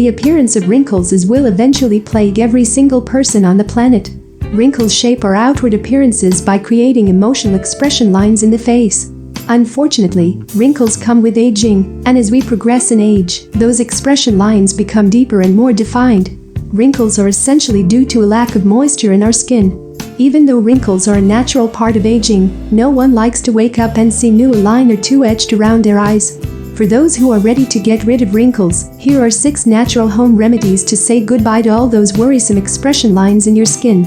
The appearance of wrinkles will eventually plague every single person on the planet. Wrinkles shape our outward appearances by creating emotional expression lines in the face. Unfortunately, wrinkles come with aging, and as we progress in age, those expression lines become deeper and more defined. Wrinkles are essentially due to a lack of moisture in our skin. Even though wrinkles are a natural part of aging, no one likes to wake up and see a line or two etched around their eyes. For those who are ready to get rid of wrinkles, here are 6 natural home remedies to say goodbye to all those worrisome expression lines in your skin.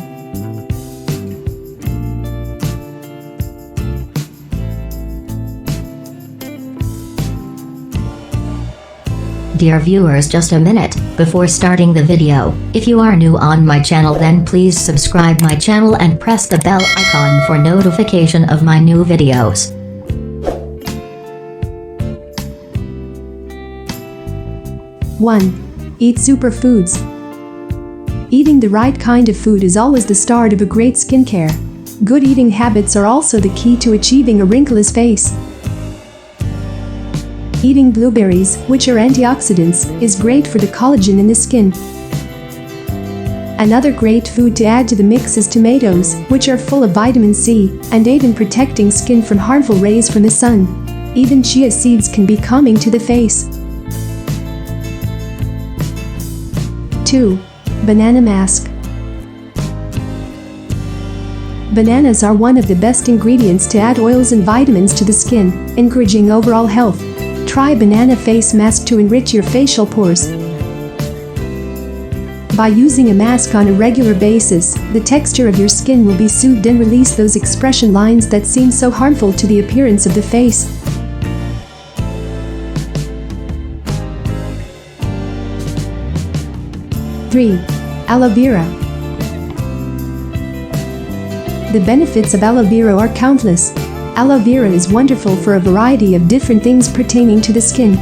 Dear viewers, just a minute before starting the video. If you are new on my channel, then please subscribe my channel and press the bell icon for notification of my new videos. 1. Eat superfoods. Eating the right kind of food is always the start of a great skincare. Good eating habits are also the key to achieving a wrinkleless face. Eating blueberries, which are antioxidants, is great for the collagen in the skin. Another great food to add to the mix is tomatoes, which are full of vitamin C and aid in protecting skin from harmful rays from the sun. Even chia seeds can be calming to the face. 2. Banana mask. Bananas are one of the best ingredients to add oils and vitamins to the skin, encouraging overall health. Try banana face mask to enrich your facial pores. By using a mask on a regular basis, the texture of your skin will be soothed and release those expression lines that seem so harmful to the appearance of the face. 3. Aloe vera. The benefits of aloe vera are countless. Aloe vera is wonderful for a variety of different things pertaining to the skin.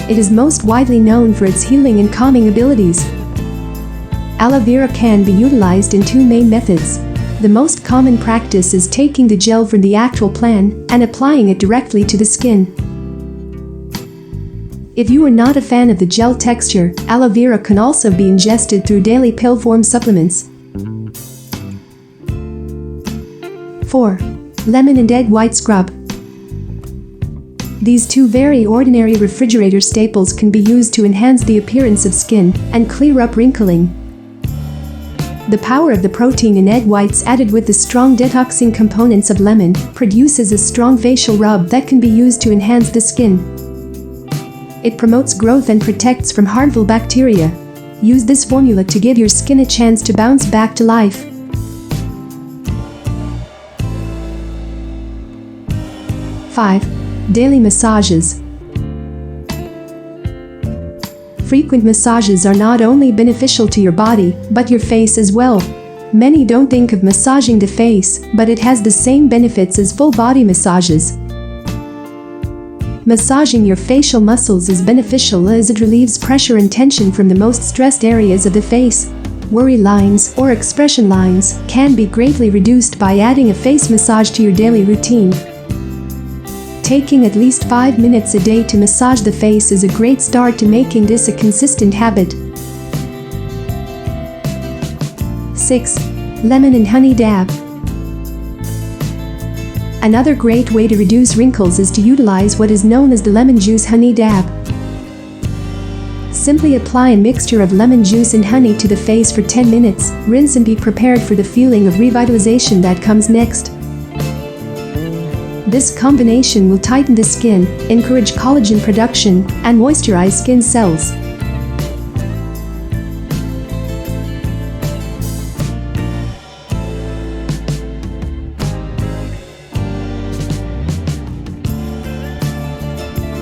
It is most widely known for its healing and calming abilities. Aloe vera can be utilized in 2 main methods. The most common practice is taking the gel from the actual plant and applying it directly to the skin. If you are not a fan of the gel texture, aloe vera can also be ingested through daily pill form supplements. 4. Lemon and egg white scrub. These 2 very ordinary refrigerator staples can be used to enhance the appearance of skin and clear up wrinkling. The power of the protein in egg whites added with the strong detoxing components of lemon produces a strong facial rub that can be used to enhance the skin. It promotes growth and protects from harmful bacteria. Use this formula to give your skin a chance to bounce back to life. 5. Daily massages. Frequent massages are not only beneficial to your body, but your face as well. Many don't think of massaging the face, but it has the same benefits as full body massages. Massaging your facial muscles is beneficial as it relieves pressure and tension from the most stressed areas of the face. Worry lines or expression lines can be greatly reduced by adding a face massage to your daily routine. Taking at least 5 minutes a day to massage the face is a great start to making this a consistent habit. 6. Lemon and honey dab. Another great way to reduce wrinkles is to utilize what is known as the lemon juice honey dab. Simply apply a mixture of lemon juice and honey to the face for 10 minutes, rinse and be prepared for the feeling of revitalization that comes next. This combination will tighten the skin, encourage collagen production, and moisturize skin cells.